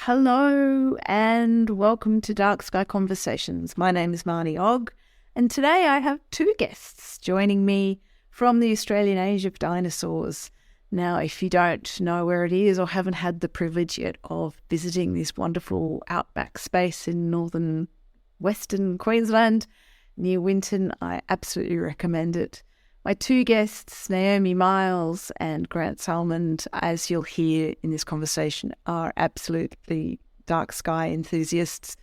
Hello and welcome to Dark Sky Conversations. My name is Marnie Ogg, and today I have two guests joining me from the Australian Age of Dinosaurs. Now, if you don't know where it is or haven't had the privilege yet of visiting this wonderful outback space in northern Western Queensland near Winton, I absolutely recommend it. My two guests, Naomi Miles and Grant Salmond, as you'll hear in this conversation, are absolutely dark sky enthusiasts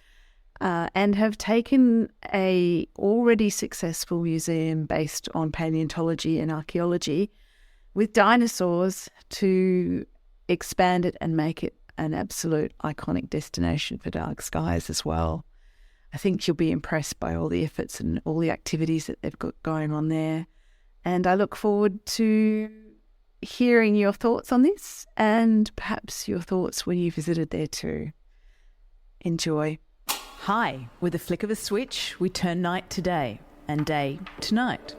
and have taken a already successful museum based on paleontology and archaeology with dinosaurs to expand it and make it an absolute iconic destination for dark skies as well. I think you'll be impressed by all the efforts and all the activities that they've got going on there. And I look forward to hearing your thoughts on this and perhaps your thoughts when you visited there too. Enjoy. Hi, with a flick of a switch, we turn night to day and day to night.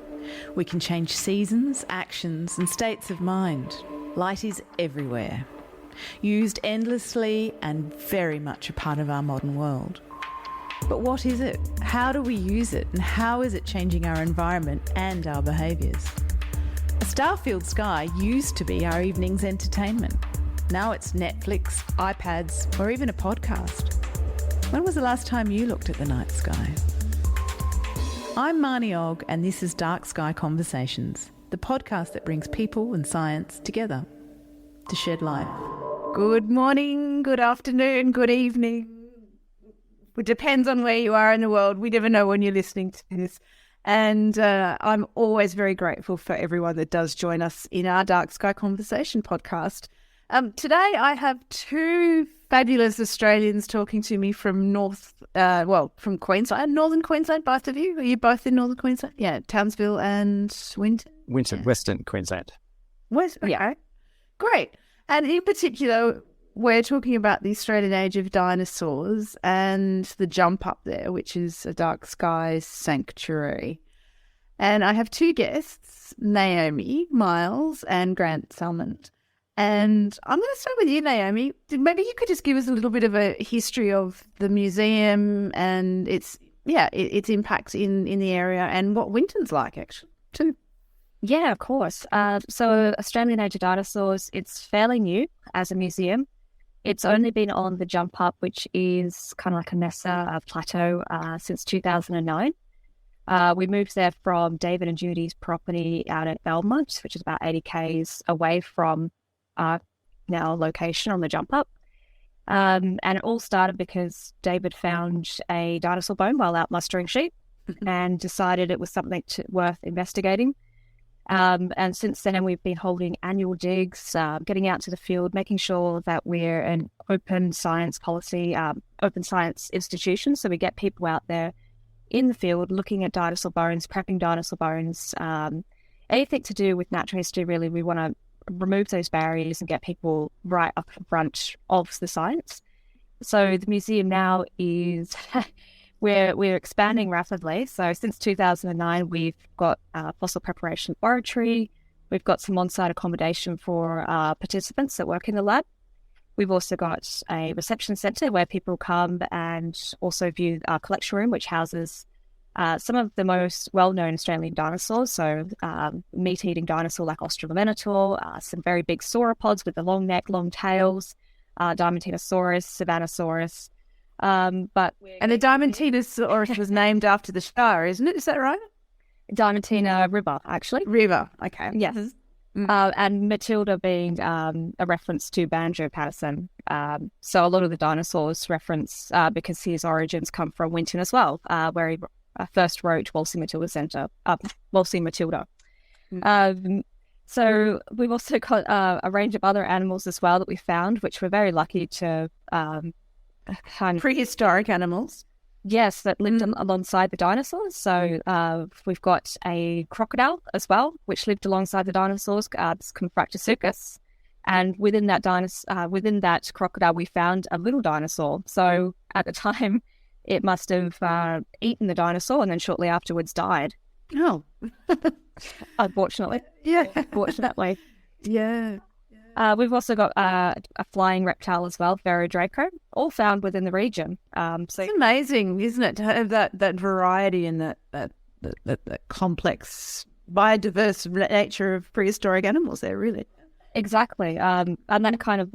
We can change seasons, actions and states of mind. Light is everywhere, used endlessly and very much a part of our modern world. But what is it? How do we use it? And how is it changing our environment and our behaviours? A star-filled sky used to be our evening's entertainment. Now it's Netflix, iPads, or even a podcast. When was the last time you looked at the night sky? I'm Marnie Ogg, and this is Dark Sky Conversations, the podcast that brings people and science together to shed light. Good morning, good afternoon, good evening. It depends on where you are in the world. We never know when you're listening to this. And I'm always very grateful for everyone that does join us in our Dark Sky Conversation podcast. Today I have two fabulous Australians talking to me from from Queensland, northern Queensland, both of you. Are you both in northern Queensland? Yeah, Townsville and Winton? Winton, yeah. Western Queensland. Yeah, great. And in particular, we're talking about the Australian Age of Dinosaurs and the jump up there, which is a dark sky sanctuary. And I have two guests, Naomi Miles and Grant Salmond. And I'm going to start with you, Naomi. Maybe you could just give us a little bit of a history of the museum and its impact in the area and what Winton's like, actually, too. Yeah, of course. So Australian Age of Dinosaurs, it's fairly new as a museum. It's only been on the jump up, which is kind of like a mesa plateau, since 2009. We moved there from David and Judy's property out at Belmont, which is about 80 k's away from our location on the jump up. And it all started because David found a dinosaur bone while out mustering sheep and decided it was something worth investigating. And since then, we've been holding annual digs, getting out to the field, making sure that we're an open science policy, open science institution. So we get people out there in the field looking at dinosaur bones, prepping dinosaur bones, anything to do with natural history, really. We want to remove those barriers and get people right up in front of the science. So the museum now is... We're expanding rapidly. So since 2009, we've got a fossil preparation laboratory. We've got some on-site accommodation for participants that work in the lab. We've also got a reception centre where people come and also view our collection room, which houses some of the most well-known Australian dinosaurs. So meat-eating dinosaur like Australomenitor, some very big sauropods with the long neck, long tails, Diamantinosaurus, Savannahsaurus. And the Diamantinosaurus was named after the star, isn't it? Is that right? Diamantina River, actually. River, okay. Yes. Mm-hmm. And Matilda being a reference to Banjo Paterson. So a lot of the dinosaurs reference because his origins come from Winton as well, where he first wrote Waltzing Matilda Centre, Waltzing Matilda. Mm-hmm. So we've also got a range of other animals as well that we found, which we're very lucky to kind of... Prehistoric animals. Yes, that lived alongside the dinosaurs. So we've got a crocodile as well, which lived alongside the dinosaurs, Confractosuchus. And within that crocodile, we found a little dinosaur. So at the time, it must have eaten the dinosaur and then shortly afterwards died. Oh. Unfortunately. Yeah. Fortunately. Yeah. We've also got a flying reptile as well, Draco, all found within the region. It's amazing, isn't it, to have that variety and that complex, biodiverse nature of prehistoric animals there, really. Exactly. And that kind of,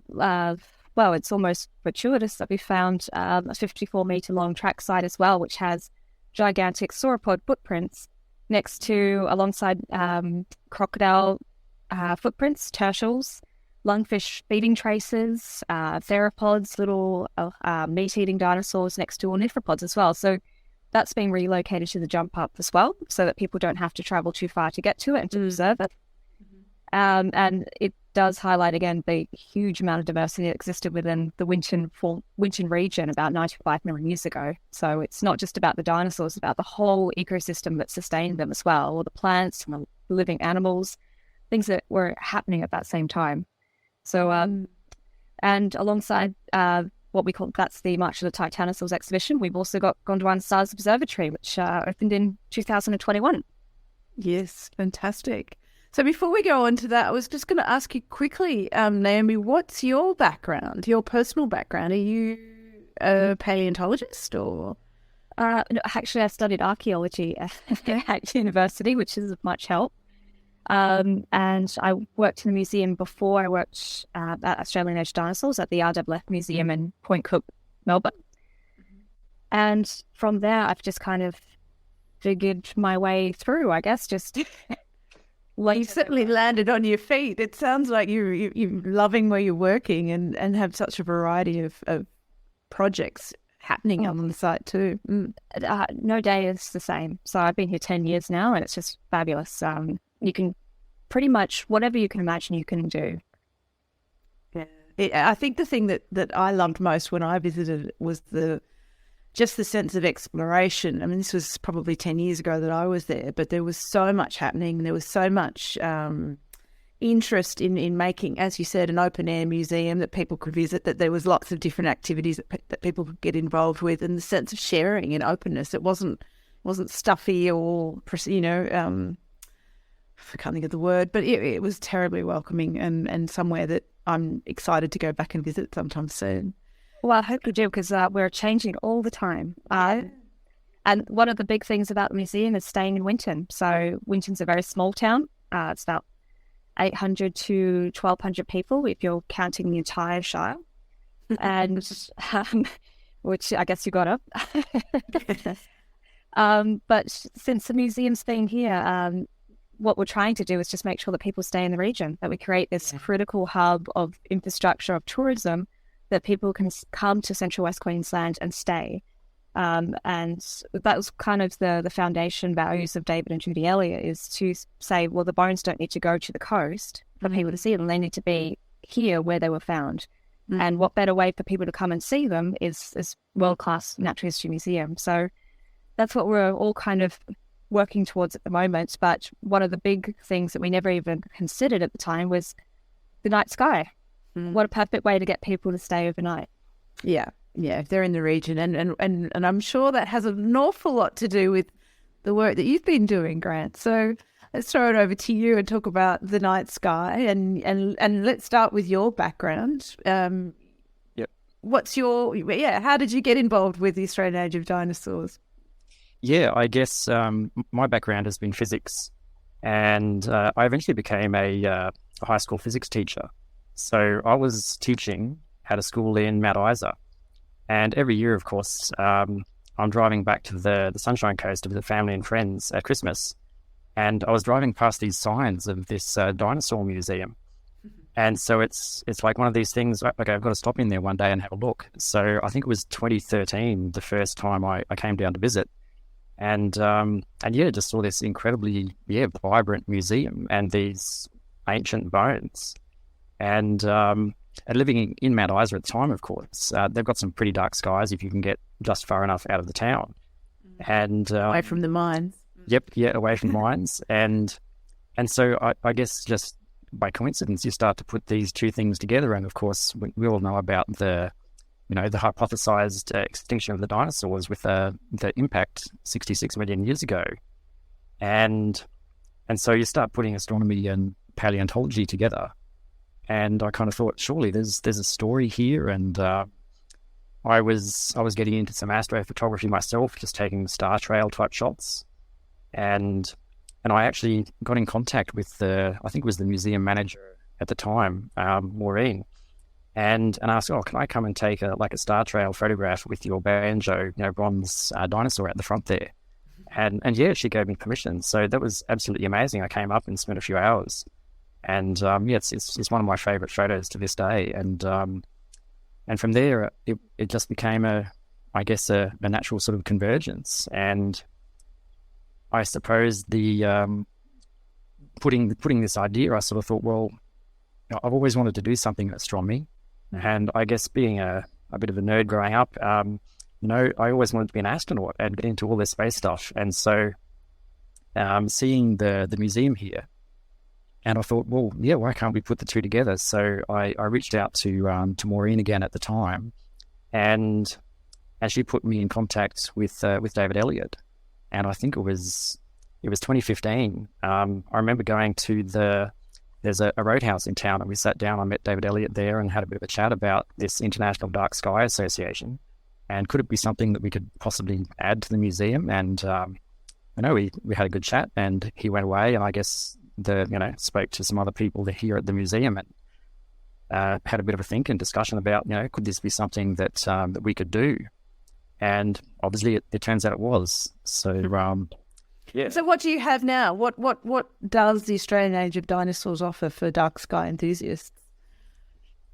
it's almost fortuitous that we found a 54-metre long trackside as well, which has gigantic sauropod footprints alongside crocodile footprints, turtles, lungfish feeding traces, theropods, little meat-eating dinosaurs next to ornithopods as well. So that's been relocated to the jump up as well, so that people don't have to travel too far to get to it and to observe it. And it does highlight again the huge amount of diversity that existed within the Winton region about 95 million years ago. So it's not just about the dinosaurs, it's about the whole ecosystem that sustained them as well, all the plants and the living animals, things that were happening at that same time. So, and alongside what we call, that's the March of the Titanosaurs exhibition, we've also got Gondwana Stars Observatory, which opened in 2021. Yes, fantastic. So before we go on to that, I was just going to ask you quickly, Naomi, what's your background, your personal background? Are you a paleontologist or? No, actually, I studied archaeology at university, which is of much help. And I worked in the museum before I worked at Australian Age Dinosaurs at the RWF Museum in Point Cook, Melbourne. And from there, I've just kind of figured my way through, I guess, just... You've certainly landed on your feet. It sounds like you're loving where you're working and have such a variety of projects happening on the site too. No day is the same. So I've been here 10 years now and it's just fabulous. You can pretty much, whatever you can imagine, you can do. Yeah. I think the thing that I loved most when I visited was just the sense of exploration. I mean, this was probably 10 years ago that I was there, but there was so much happening. There was so much interest in making, as you said, an open-air museum that people could visit, that there was lots of different activities that people could get involved with, and the sense of sharing and openness. It wasn't stuffy or, I can't think of the word, but it was terribly welcoming and somewhere that I'm excited to go back and visit sometime soon. Well, I hope you do, because we're changing all the time. And one of the big things about the museum is staying in Winton. So Winton's a very small town. It's about 800 to 1,200 people if you're counting the entire Shire. And which I guess you got up. But since the museum's been here, what we're trying to do is just make sure that people stay in the region, that we create this critical hub of infrastructure, of tourism, that people can come to Central West Queensland and stay. And that was kind of the foundation values of David and Judy Elliott, is to say, well, the bones don't need to go to the coast for people to see them. They need to be here where they were found. And what better way for people to come and see them is this world-class natural history museum. So that's what we're all kind of working towards at the moment. But one of the big things that we never even considered at the time was the night sky. What a perfect way to get people to stay overnight. Yeah, if they're in the region. And I'm sure that has an awful lot to do with the work that you've been doing, Grant. So let's throw it over to you and talk about the night sky. And let's start with your background. Yep. How did you get involved with the Australian Age of Dinosaurs? Yeah, I guess my background has been physics. And I eventually became a high school physics teacher. So I was teaching at a school in Mount Isa, and every year, of course, I'm driving back to the Sunshine Coast to visit family and friends at Christmas, and I was driving past these signs of this dinosaur museum, and so it's like one of these things. Okay, I've got to stop in there one day and have a look. So I think it was 2013 the first time I came down to visit, and just saw this incredibly vibrant museum and these ancient bones. And living in Mount Isa at the time, of course, they've got some pretty dark skies if you can get just far enough out of the town. And away from the mines. Yep, away from mines. And so I guess just by coincidence, you start to put these two things together. And of course, we all know about the hypothesized extinction of the dinosaurs with the impact 66 million years ago. And so you start putting astronomy and paleontology together. and I kind of thought, surely there's a story here. And I was getting into some astrophotography myself, just taking star trail type shots, and I actually got in contact with I think it was the museum manager at the time, Maureen, and asked, "Oh, can I come and take a star trail photograph with your banjo, bronze dinosaur at the front there?" And yeah, she gave me permission. So that was absolutely amazing. I came up and spent a few hours, and it's one of my favorite photos to this day. And from there, it just became a natural sort of convergence. And I suppose the putting this idea, I sort of thought, well, I've always wanted to do something in astronomy, and I guess being a bit of a nerd growing up, I always wanted to be an astronaut and get into all this space stuff. And so, seeing the museum here, and I thought, well, yeah, why can't we put the two together? So I reached out to Maureen again at the time, and she put me in contact with David Elliott, and I think it was 2015. I remember going to there's a roadhouse in town, and we sat down. I met David Elliott there and had a bit of a chat about this International Dark Sky Association, and could it be something that we could possibly add to the museum? And we had a good chat, and he went away, and I guess spoke to some other people here at the museum, and had a bit of a think and discussion about could this be something that we could do? And obviously it turns out it was. So yeah. So what do you have now? What does the Australian Age of Dinosaurs offer for dark sky enthusiasts?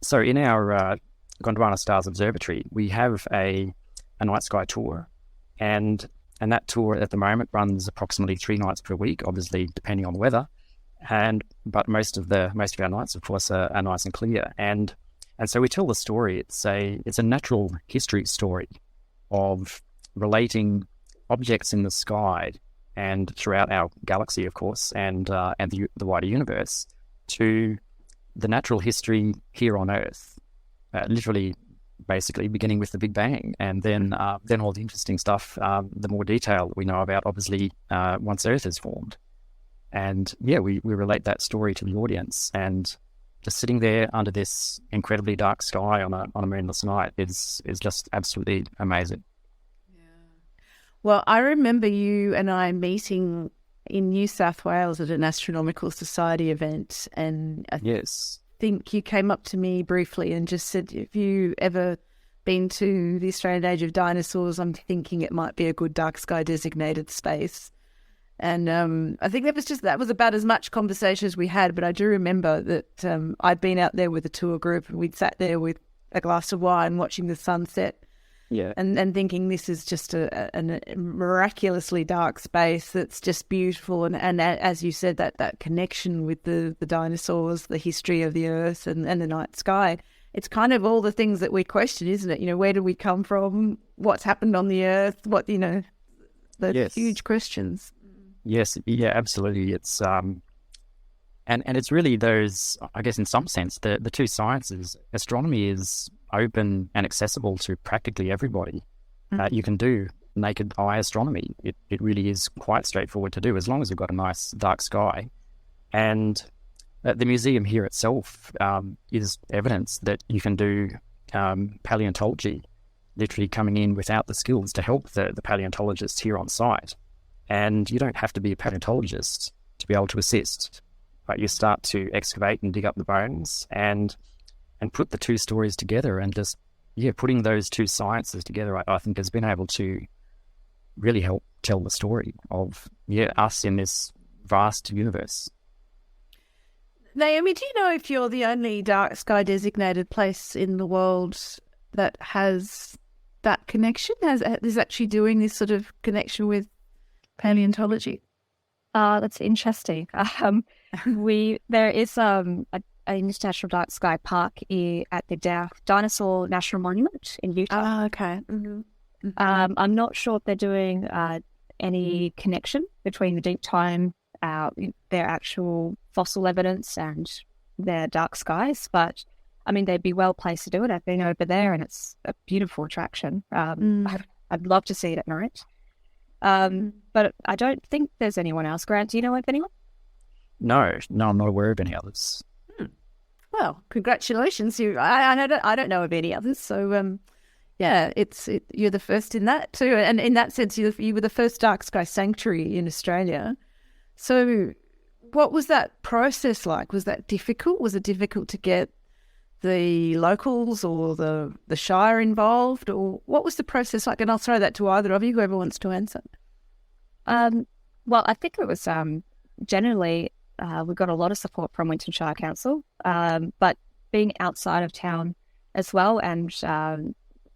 So in our Gondwana Stars Observatory, we have a night sky tour, and that tour at the moment runs approximately 3 nights per week, obviously depending on weather. But most of our nights, of course, are nice and clear. And so we tell the story. It's a natural history story of relating objects in the sky and throughout our galaxy, of course, and the wider universe, to the natural history here on Earth, literally, basically beginning with the Big Bang, and then all the interesting stuff, the more detail that we know about, obviously, once Earth is formed. And yeah, we relate that story to the audience, and just sitting there under this incredibly dark sky on a moonless night is just absolutely amazing. Well, I remember you and I meeting in New South Wales at an Astronomical Society event, and I think you came up to me briefly and just said, "Have you ever been to the Australian Age of Dinosaurs? I'm thinking it might be a good dark sky designated space." And I think that was about as much conversation as we had, but I do remember that I'd been out there with a tour group, and we'd sat there with a glass of wine watching the sunset. Yeah, and thinking this is just a miraculously dark space that's just beautiful, and as you said, that connection with the dinosaurs, the history of the Earth, and the night sky. It's kind of all the things that we question, isn't it? Where do we come from? What's happened on the Earth? The huge questions. Yes, yeah, absolutely. It's and it's really those, I guess, in some sense, the two sciences. Astronomy is open and accessible to practically everybody. You can do naked eye astronomy. It really is quite straightforward to do, as long as you've got a nice dark sky. And the museum here itself is evidence that you can do paleontology, literally coming in without the skills to help the paleontologists here on site. And you don't have to be a paleontologist to be able to assist, but you start to excavate and dig up the bones and put the two stories together, and just putting those two sciences together, I think has been able to really help tell the story of us in this vast universe. Naomi, do you know if you're the only dark sky designated place in the world that has that connection, is actually doing this sort of connection with paleontology? That's interesting. There is an international dark sky park at the Dinosaur National Monument in Utah. Okay. Mm-hmm. Mm-hmm. I'm not sure if they're doing any connection between the deep time, their actual fossil evidence, and their dark skies, but I mean, they'd be well placed to do it. I've been over there, and it's a beautiful attraction. I'd love to see it at night. But I don't think there's anyone else. Grant, do you know of anyone? No, I'm not aware of any others. Well, congratulations! I don't know of any others, so yeah, you're the first in that too, and in that sense, you were the first dark sky sanctuary in Australia. So, what was that process like? Was that difficult? Was it difficult to get the locals or the Shire involved, or what was the process like? And I'll throw that to either of you, whoever wants to answer. Well, I think it was generally we got a lot of support from Winton Shire Council, but being outside of town as well, and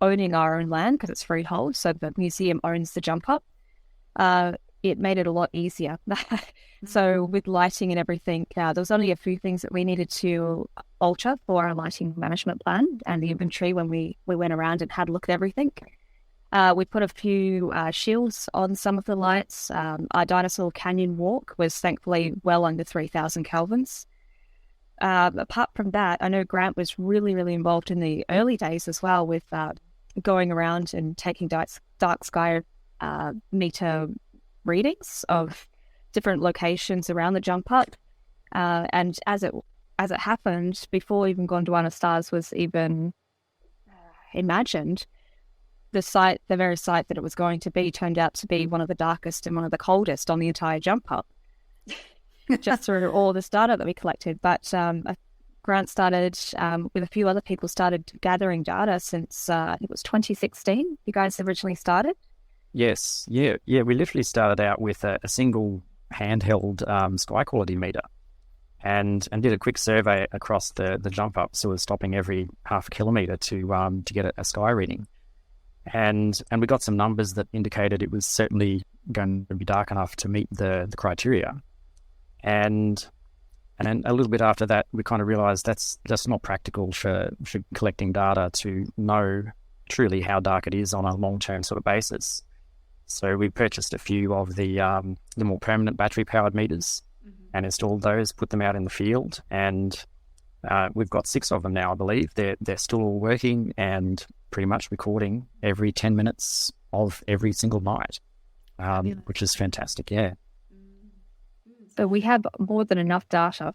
owning our own land because it's freehold, so the museum owns the jump up. It made it a lot easier. So with lighting and everything, there was only a few things that we needed to alter for our lighting management plan and the inventory when we went around and had a look at everything. We put a few shields on some of the lights. Our Dinosaur Canyon walk was thankfully well under 3,000 kelvins. Apart from that, I know Grant was really, really involved in the early days as well with going around and taking dark sky meter readings of different locations around the jump up. And as it happened, before even Gondwana Stars was even imagined, the very site that it was going to be turned out to be one of the darkest and one of the coldest on the entire jump up, just through all this data that we collected. But Grant started, with a few other people, started gathering data since I think it was 2016. You guys originally started? Yes, yeah. We literally started out with a single handheld sky quality meter, and did a quick survey across the jump up. So we're stopping every half a kilometre to get a sky reading, and we got some numbers that indicated it was certainly going to be dark enough to meet the criteria, and then a little bit after that, we kind of realised that's not practical for collecting data to know truly how dark it is on a long-term sort of basis. So we purchased a few of the more permanent battery-powered meters and installed those, put them out in the field, and we've got 6 of them now, I believe. They're still all working and pretty much recording every 10 minutes of every single night, which is fantastic, yeah. So we have more than enough data.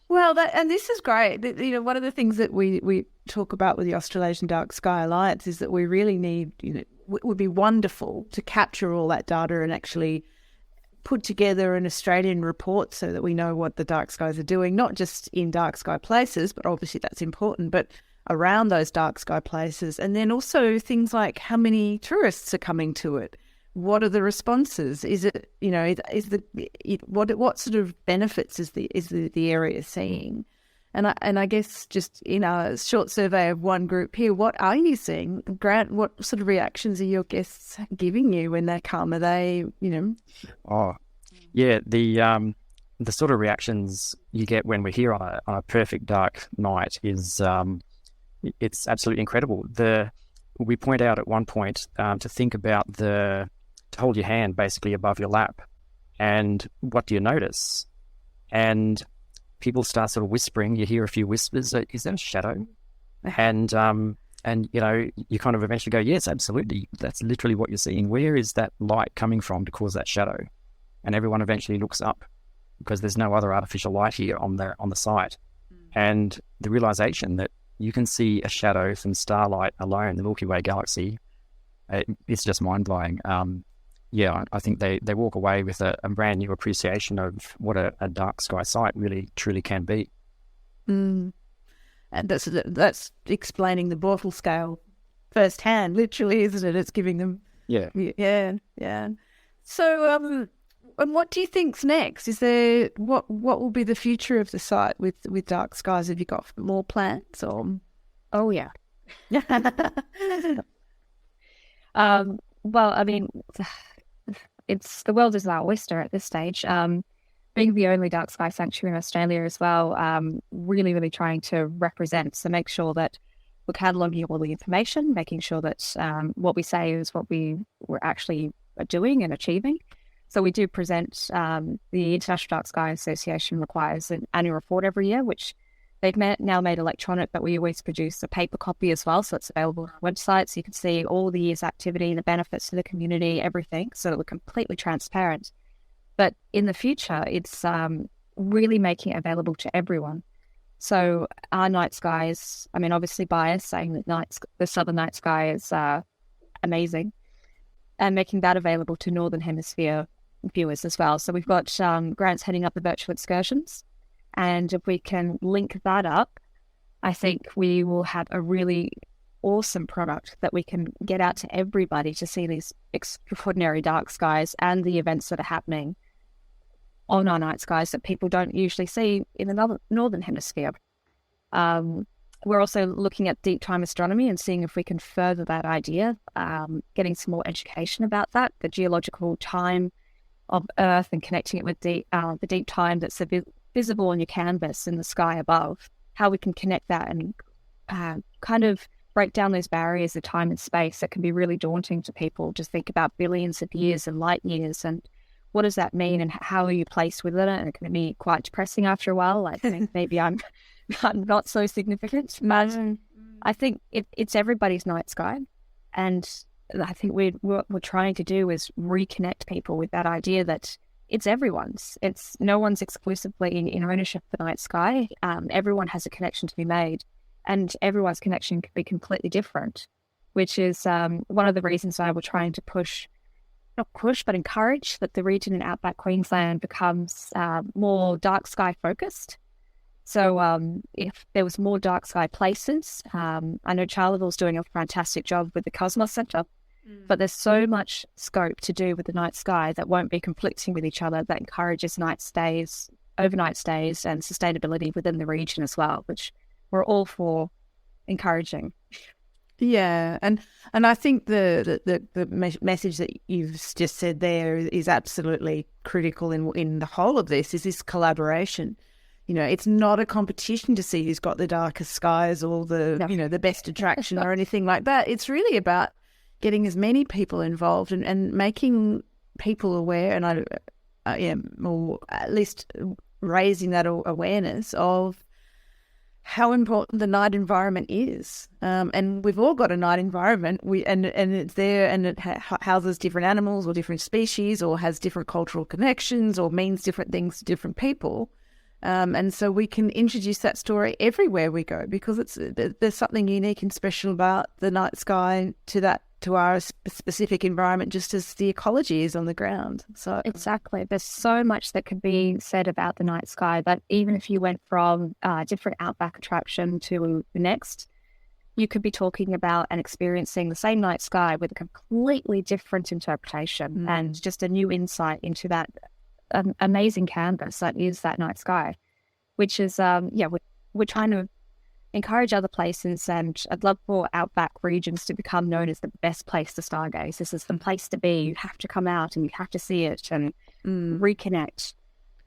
Well, and this is great. You know, one of the things that we talk about with the Australasian Dark Sky Alliance is that we really need, it would be wonderful to capture all that data and actually put together an Australian report so that we know what the dark skies are doing, not just in dark sky places, but obviously that's important, but around those dark sky places. And then also things like how many tourists are coming to it. What are the responses? Is it, what sort of benefits is the area seeing? And I guess just in a short survey of one group here, what are you seeing? Grant, what sort of reactions are your guests giving you when they come? Are they, Oh, yeah, the sort of reactions you get when we're here on a perfect dark night is it's absolutely incredible. We point out at one point to think about to hold your hand basically above your lap, and what do you notice? And people start sort of whispering. You hear a few whispers. Is that a shadow? And you kind of eventually go, yes, absolutely. That's literally what you're seeing. Where is that light coming from to cause that shadow? And everyone eventually looks up because there's no other artificial light here on the site. And the realization that you can see a shadow from starlight alone, the Milky Way galaxy, it's just mind-blowing. I think they walk away with a brand new appreciation of what a dark sky site really, truly can be. And that's explaining the Bortle scale firsthand, literally, isn't it? It's giving them... Yeah. Yeah. So, and what do you think's next? Is there... What will be the future of the site with dark skies? Have you got more plans or... Oh, yeah. Well, I mean... the world is our oyster at this stage. Being the only dark sky sanctuary in Australia as well, really, really trying to represent. So make sure that we're cataloguing all the information, making sure that what we say is what we're actually doing and achieving. So we do present, the International Dark Sky Association requires an annual report every year, which they've now made electronic, but we always produce a paper copy as well. So it's available on our website. So you can see all the year's activity, the benefits to the community, everything. So that we're completely transparent. But in the future, it's really making it available to everyone. So our night skies, I mean, obviously biased, saying that the southern night sky is amazing, and making that available to Northern Hemisphere viewers as well. So we've got grants heading up the virtual excursions, and if we can link that up, I think we will have a really awesome product that we can get out to everybody to see these extraordinary dark skies and the events that are happening on our night skies that people don't usually see in the Northern Hemisphere. We're also looking at deep time astronomy and seeing if we can further that idea, getting some more education about that, the geological time of Earth, and connecting it with the deep time that's visible on your canvas in the sky above, how we can connect that and kind of break down those barriers of time and space that can be really daunting to people. Just think about billions of years and light years, and what does that mean, and how are you placed within it? And it can be quite depressing after a while. I think maybe I'm not so significant, but I think it's everybody's night sky. And I think what we're trying to do is reconnect people with that idea that it's everyone's. It's no one's exclusively in ownership of the night sky. Everyone has a connection to be made, and everyone's connection could be completely different, which is one of the reasons why we're trying to but encourage that the region in outback Queensland becomes more dark sky focused. So if there was more dark sky places, I know Charleville's doing a fantastic job with the Cosmos Centre, but there's so much scope to do with the night sky that won't be conflicting with each other, that encourages overnight stays and sustainability within the region as well, which we're all for encouraging. Yeah, and I think the message that you've just said there is absolutely critical in the whole of this, is this collaboration. You know, it's not a competition to see who's got the darkest skies or the best attraction or anything like that. It's really about getting as many people involved and making people aware, and or at least raising that awareness of how important the night environment is. And we've all got a night environment, and it's there, and it houses different animals or different species, or has different cultural connections, or means different things to different people. And so we can introduce that story everywhere we go, because there's something unique and special about the night sky to our specific environment, just as the ecology is on the ground. So exactly, there's so much that could be said about the night sky, that even if you went from a different outback attraction to the next, you could be talking about and experiencing the same night sky with a completely different interpretation and just a new insight into that amazing canvas that is that night sky, which is we're trying to encourage other places, and I'd love for outback regions to become known as the best place to stargaze. This is the place to be. You have to come out and you have to see it and reconnect.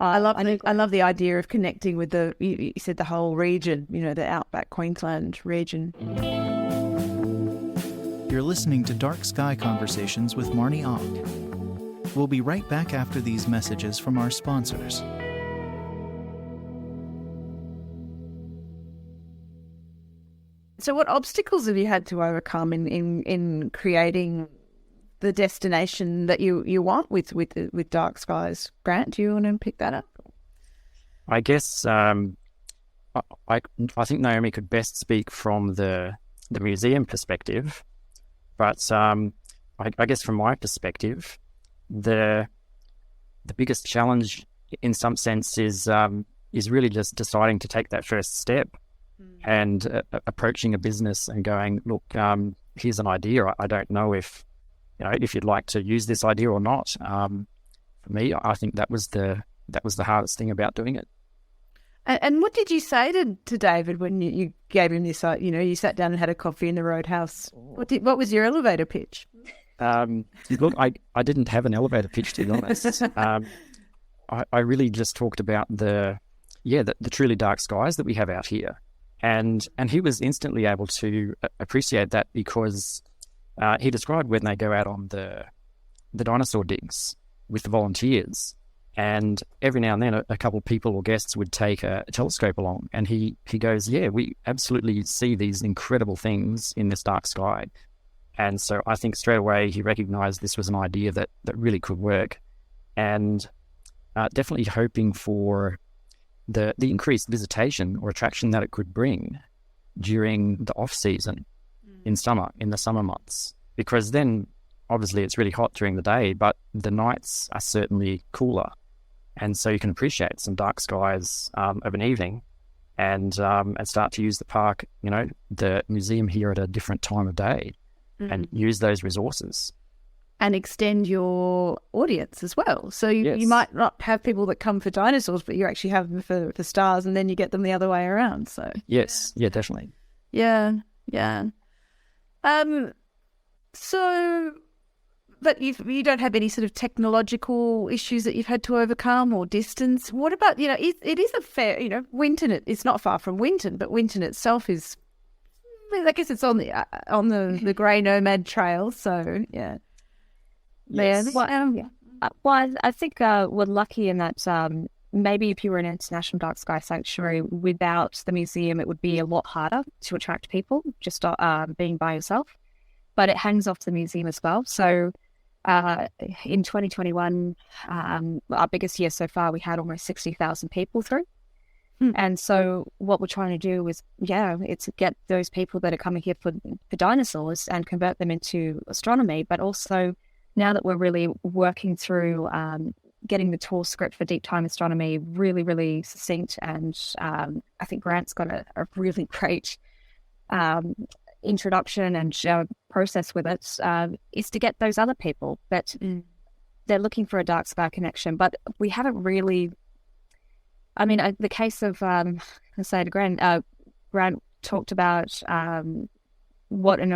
I love the idea of connecting with you said the whole region, the outback Queensland region. You're listening to Dark Sky Conversations with Marnie Ogg. We'll be right back after these messages from our sponsors. So what obstacles have you had to overcome in creating the destination that you want with Dark Skies? Grant, do you want to pick that up? I guess I think Naomi could best speak from the museum perspective, but I guess from my perspective, the biggest challenge in some sense is really just deciding to take that first step and approaching a business and going, look, here's an idea. I don't know if you'd like to use this idea or not. For me, I think that was the hardest thing about doing it. And what did you say to David when you gave him this? You sat down and had a coffee in the Roadhouse. What was your elevator pitch? Look, I didn't have an elevator pitch, to be honest. I really just talked about the truly dark skies that we have out here. And he was instantly able to appreciate that, because he described when they go out on the dinosaur digs with the volunteers, and every now and then a couple of people or guests would take a telescope along, and he goes, yeah, we absolutely see these incredible things in this dark sky. And so I think straight away he recognized this was an idea that really could work, and definitely hoping for the increased visitation or attraction that it could bring during the off season in the summer months, because then obviously it's really hot during the day, but the nights are certainly cooler, and so you can appreciate some dark skies of an evening, and start to use the park, the museum here at a different time of day, and use those resources. And extend your audience as well. So you might not have people that come for dinosaurs, but you actually have them for stars, and then you get them the other way around. So yes, yeah, definitely. Yeah. So, but you don't have any sort of technological issues that you've had to overcome, or distance. What about, it is a fair, Winton, it's not far from Winton, but Winton itself is, I guess it's on the Grey Nomad Trail. So yeah. Yes. Well, I think we're lucky in that maybe if you were an international dark sky sanctuary without the museum, it would be a lot harder to attract people just being by yourself. But it hangs off the museum as well. So in 2021, our biggest year so far, we had almost 60,000 people through. And so what we're trying to do is, it's get those people that are coming here for dinosaurs and convert them into astronomy, but also now that we're really working through getting the tour script for deep time astronomy really, really succinct, and I think Grant's got a really great introduction and process with it, is to get those other people that they're looking for a dark sky connection, but we haven't really. I mean, the case of, I'll say to Grant talked about what an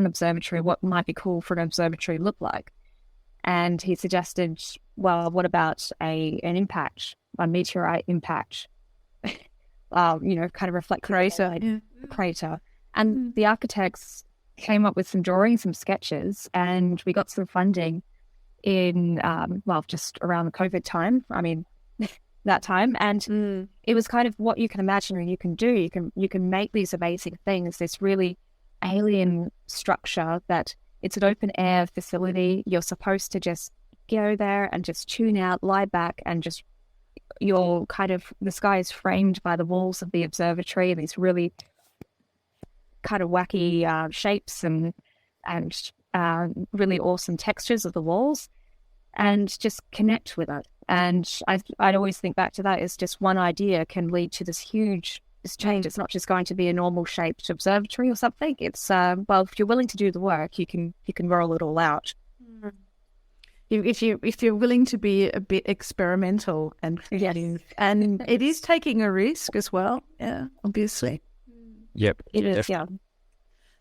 observatory, what might be cool for an observatory look like. And he suggested, well, what about a meteorite impact, kind of reflect crater. And the architects came up with some drawings, some sketches, and we got some funding in, just around the COVID time. I mean, that time. And it was kind of what you can imagine and you can do. You can make these amazing things, this really alien structure that it's an open air facility. You're supposed to just go there and just tune out, lie back, and just the sky is framed by the walls of the observatory and these really kind of wacky shapes and really awesome textures of the walls, and just connect with it. And I'd always think back to that as just one idea can lead to this huge change. It's not just going to be a normal shaped observatory or something. It's if you're willing to do the work, you can roll it all out. If you're willing to be a bit experimental and creative, and it is taking a risk as well. Yeah, obviously. Yep, it is. Yeah.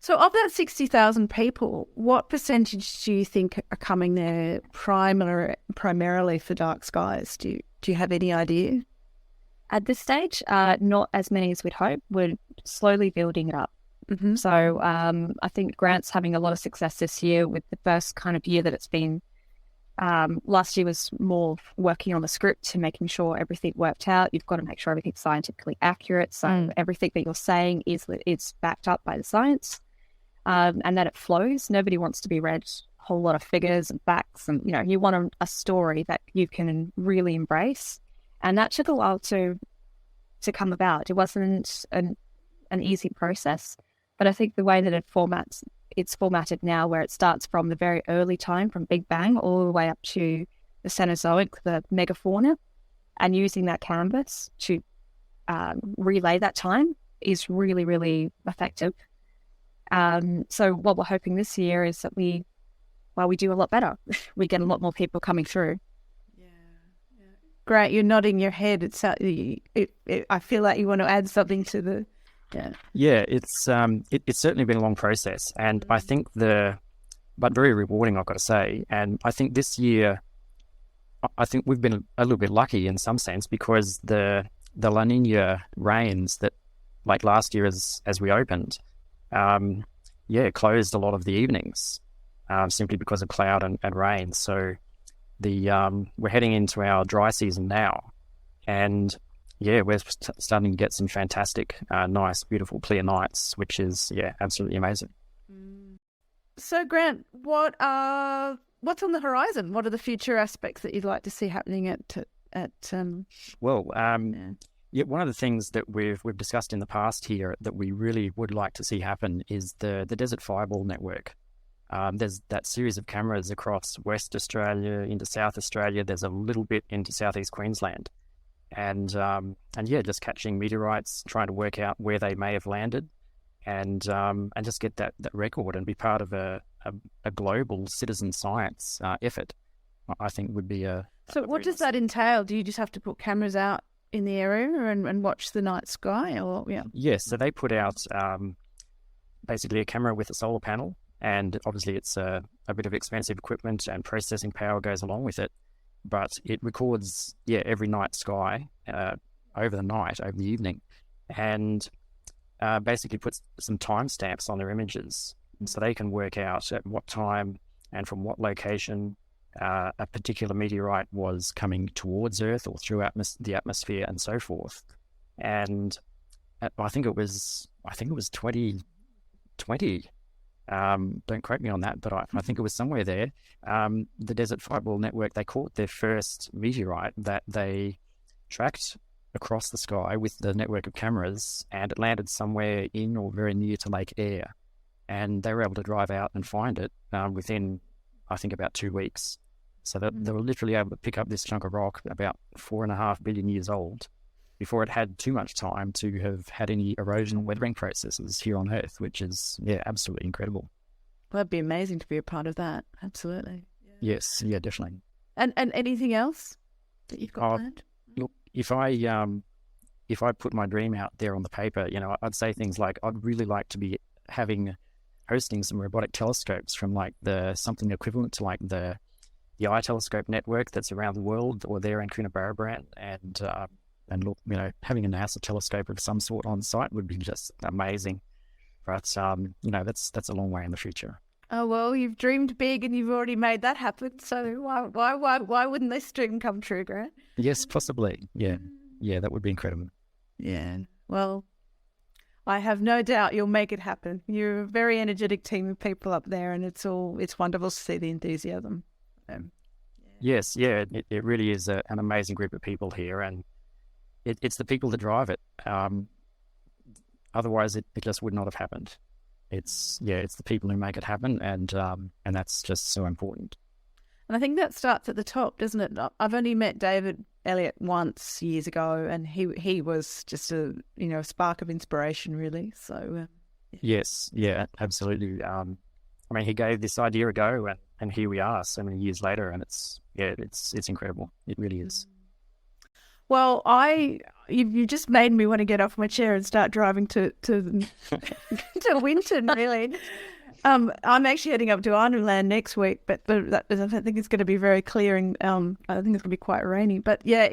So, of that 60,000 people, what percentage do you think are coming there primarily for dark skies? Do you have any idea? At this stage, not as many as we'd hope. We're slowly building it up. Mm-hmm. So I think Grant's having a lot of success this year with the first kind of year that it's been. Last year was more working on the script and making sure everything worked out. You've got to make sure everything's scientifically accurate. So everything that you're saying is backed up by the science, and that it flows. Nobody wants to be read a whole lot of figures and facts, and you want a story that you can really embrace. And that took a while to come about. It wasn't an easy process, but I think the way that it's formatted now, where it starts from the very early time, from Big Bang, all the way up to the Cenozoic, the megafauna, and using that canvas to relay that time is really, really effective. So what we're hoping this year is that we do a lot better. We get a lot more people coming through. Great, you're nodding your head. I feel like you want to add something to the. Yeah, it's certainly been a long process, and I think but very rewarding, I've got to say. And I think this year, I think we've been a little bit lucky in some sense, because the La Nina rains that, like last year as we opened, closed a lot of the evenings, simply because of cloud and rain. So we're heading into our dry season now, and we're starting to get some fantastic, nice, beautiful, clear nights, which is absolutely amazing. So, Grant, what's on the horizon? What are the future aspects that you'd like to see happening at? Yeah, one of the things that we've discussed in the past here that we really would like to see happen is the desert fireball network. There's that series of cameras across West Australia into South Australia. There's a little bit into Southeast Queensland, and yeah, just catching meteorites, trying to work out where they may have landed, and just get that record and be part of a global citizen science effort. I think would be a. So what does that entail? Do you just have to put cameras out in the area and watch the night sky, or yeah? Yes, so they put out basically a camera with a solar panel, and obviously it's a bit of expensive equipment and processing power goes along with it, but it records every night sky over the evening, and basically puts some timestamps on their images, so they can work out at what time and from what location a particular meteorite was coming towards Earth or through the atmosphere and so forth. And I think it was 2020. Don't quote me on that, but I think it was somewhere there. The Desert Fireball Network, they caught their first meteorite that they tracked across the sky with the network of cameras, and it landed somewhere in or very near to Lake Eyre. And they were able to drive out and find it within, I think, about 2 weeks. So that they were literally able to pick up this chunk of rock about 4.5 billion years old before it had too much time to have had any erosion or weathering processes here on Earth, which is, absolutely incredible. Well, it'd be amazing to be a part of that. Absolutely. Yes, definitely. And anything else that you've got planned? Look, if I put my dream out there on the paper, I'd say things like I'd really like to be hosting some robotic telescopes from something equivalent to the Eye Telescope network that's around the world, or there in Coonabarabran, and look, having a NASA telescope of some sort on site would be just amazing. But that's a long way in the future. Oh well, you've dreamed big and you've already made that happen. So why wouldn't this dream come true, Grant? Yes, possibly. Yeah, that would be incredible. Yeah. Well, I have no doubt you'll make it happen. You're a very energetic team of people up there, and it's wonderful to see the enthusiasm. Yes, it really is an amazing group of people here, and it's the people that drive it. Otherwise, it just would not have happened. It's the people who make it happen, and that's just so important. And I think that starts at the top, doesn't it? I've only met David Elliott once years ago, and he was just a spark of inspiration, really. So yes, absolutely. He gave this idea a go, and here we are, so many years later, and it's incredible. It really is. Well, you just made me want to get off my chair and start driving to to Winton, really. I'm actually heading up to Arnhem next week, but I don't think it's going to be very clear, and I think it's going to be quite rainy. But yeah,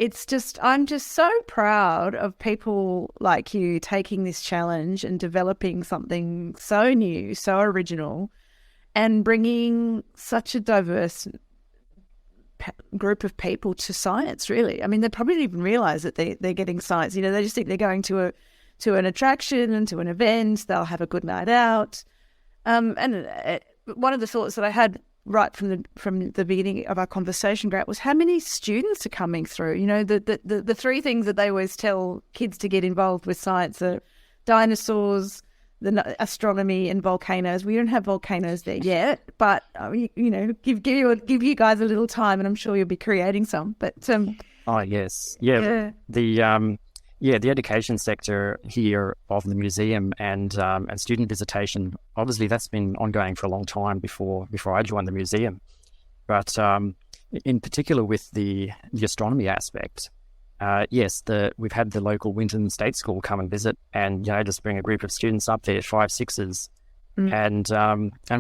I'm just so proud of people like you taking this challenge and developing something so new, so original, and bringing such a diverse group of people to science, really. They probably didn't even realise that they're getting science. They just think they're going to an attraction and to an event. They'll have a good night out. And one of the thoughts that I had right from the beginning of our conversation, Grant, was how many students are coming through. The three things that they always tell kids to get involved with science are dinosaurs, the astronomy, and volcanoes. We don't have volcanoes there yet, but give you guys a little time, and I'm sure you'll be creating some. But yes, the education sector here of the museum and student visitation, obviously that's been ongoing for a long time before I joined the museum. But in particular with the astronomy aspect, we've had the local Winton State School come and visit, and just bring a group of students up there, 5, 6s, and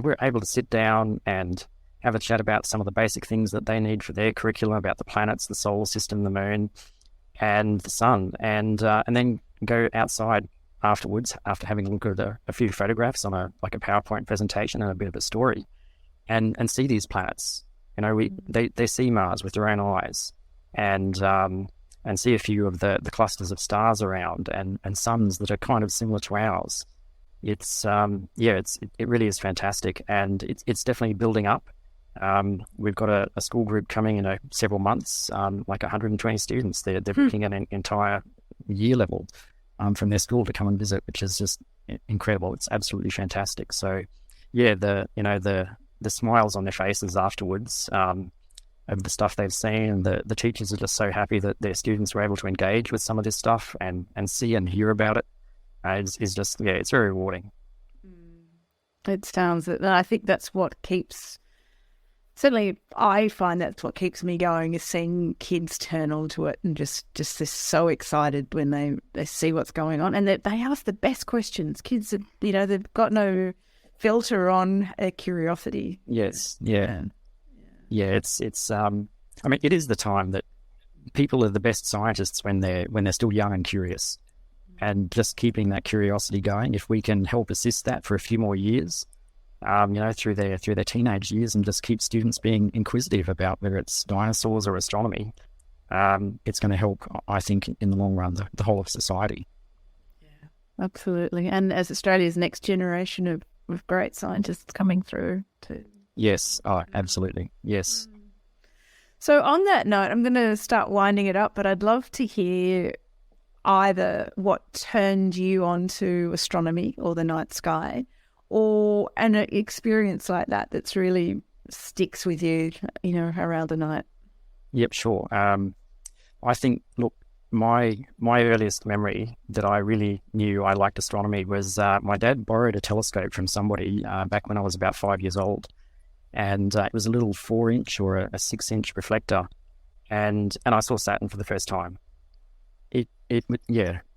we're able to sit down and have a chat about some of the basic things that they need for their curriculum, about the planets, the solar system, the moon, and the sun, and then go outside afterwards after having looked at a few photographs on a PowerPoint presentation and a bit of a story, and see these planets. They see Mars with their own eyes, and see a few of the clusters of stars around and suns that are kind of similar to ours. It really is fantastic, and it's definitely building up. We've got a school group coming in several months, 120 students. They're booking an entire year level from their school to come and visit, which is just incredible. It's absolutely fantastic. So, yeah, the smiles on their faces afterwards of the stuff they've seen, the teachers are just so happy that their students were able to engage with some of this stuff and see and hear about it. Is just, yeah, it's very rewarding. It sounds that I think that's what keeps. Certainly, I find that's what keeps me going, is seeing kids turn onto it and just they're so excited when they see what's going on, and they ask the best questions. Kids, they've got no filter on curiosity. Yes, yeah. It's. I mean, it is the time that people are the best scientists when they're still young and curious, and just keeping that curiosity going. If we can help assist that for a few more years. Through their teenage years, and just keep students being inquisitive about whether it's dinosaurs or astronomy, it's going to help, I think, in the long run, the whole of society. Yeah, absolutely. And as Australia's next generation of great scientists coming through too. Yes, absolutely, yes. So on that note, I'm going to start winding it up, but I'd love to hear either what turned you onto astronomy or the night sky, or an experience like that that's really sticks with you, around the night. Yep, sure. I think, look, my earliest memory that I really knew I liked astronomy was my dad borrowed a telescope from somebody back when I was about 5 years old, and it was a little 4-inch or a 6-inch reflector, and I saw Saturn for the first time.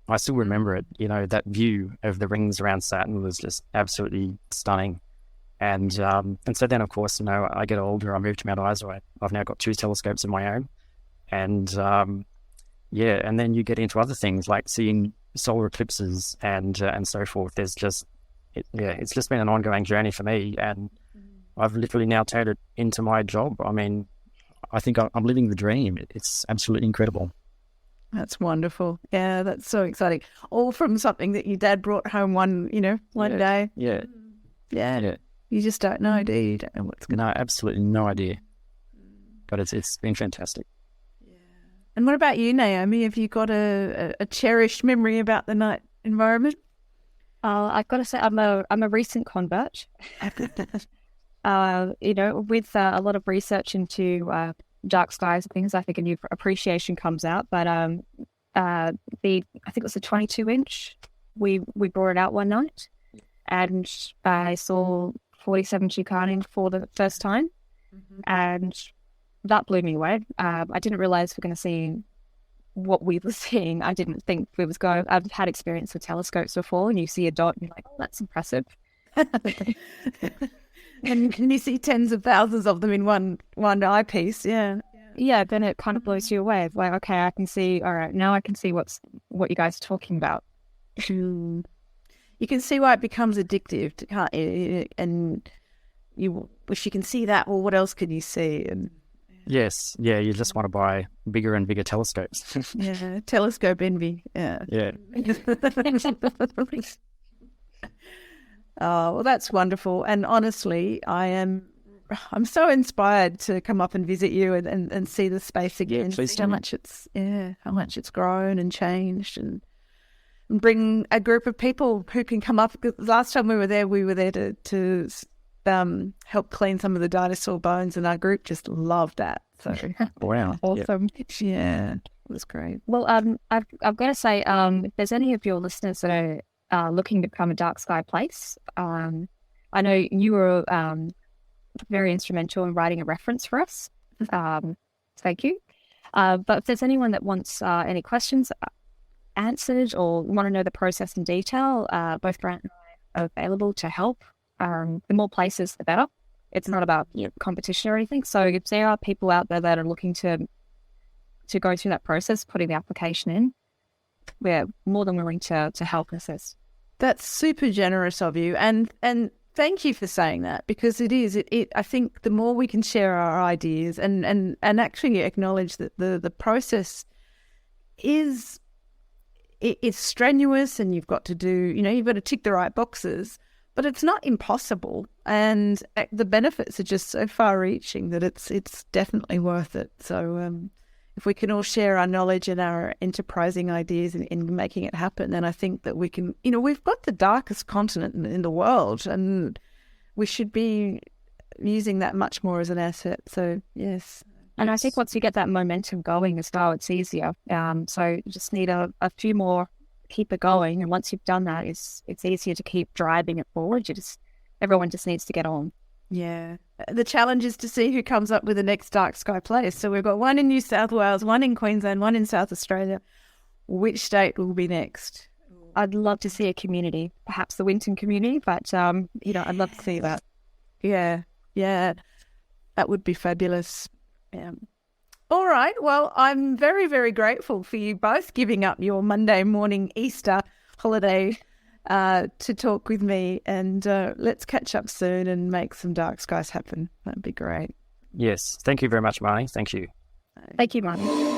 I still remember it. That view of the rings around Saturn was just absolutely stunning. And so then, of course, I get older, I move to Mount Isa. I've now got 2 telescopes of my own. And and then you get into other things like seeing solar eclipses and so forth. There's just, it's just been an ongoing journey for me. And I've literally now turned it into my job. I mean, I think I'm living the dream. It's absolutely incredible. That's wonderful. Yeah, that's so exciting. All from something that your dad brought home one day. Yeah. Yeah. You just don't know, do you? You don't know what's going to No, absolutely no idea. But it's been fantastic. Yeah. And what about you, Naomi? Have you got a cherished memory about the night environment? I've got to say, I'm a recent convert. With a lot of research into dark skies and things, I think a new appreciation comes out. But I think it was a 22-inch. We brought it out one night, and I saw 47 Tucani for the first time, and that blew me away. I didn't realize we're going to see what we were seeing. I didn't think we was going. I've had experience with telescopes before, and you see a dot, and you're like, "Oh, that's impressive." And you see tens of thousands of them in one eyepiece. Yeah, then it kind of blows you away. It's like, okay, I can see. All right, now I can see what you guys are talking about. You can see why it becomes addictive, can't you? And if you can see that, well, what else can you see? And yes, yeah, you just want to buy bigger and bigger telescopes. Yeah, telescope envy. Yeah. Oh, well, that's wonderful. And honestly, I'm so inspired to come up and visit you and see the space again. Yeah, see how much it's grown and changed, and bring a group of people who can come up. Last time we were there to help clean some of the dinosaur bones, and our group just loved that. So wow, awesome! Yeah, it was great. Well, I've got to say, if there's any of your listeners that are looking to become a dark sky place, I know you were very instrumental in writing a reference for us. Thank you. But if there's anyone that wants any questions answered or want to know the process in detail, both Grant and I are available to help. The more places, the better. It's not about competition or anything. So if there are people out there that are looking to go through that process, putting the application in, we're more than willing to help assist. That's super generous of you, and thank you for saying that, because it is. I think the more we can share our ideas and actually acknowledge that the process is it's strenuous, and you've got to do, you've got to tick the right boxes, but it's not impossible, and the benefits are just so far-reaching that it's definitely worth it. So if we can all share our knowledge and our enterprising ideas in making it happen, then I think that we can, we've got the darkest continent in the world, and we should be using that much more as an asset. So, yes. And I think once you get that momentum going as well, it's easier. So you just need a few more, keep it going. And once you've done that, it's easier to keep driving it forward. Everyone just needs to get on. Yeah. The challenge is to see who comes up with the next dark sky place. So we've got one in New South Wales, one in Queensland, one in South Australia. Which state will be next? I'd love to see a community, perhaps the Winton community, but, I'd love to see that. Yeah. That would be fabulous. Yeah. All right. Well, I'm very, very grateful for you both giving up your Monday morning Easter holiday to talk with me, and let's catch up soon and make some dark skies happen. That'd be great. Yes. Thank you very much, Marnie. Thank you. Thank you, Marnie.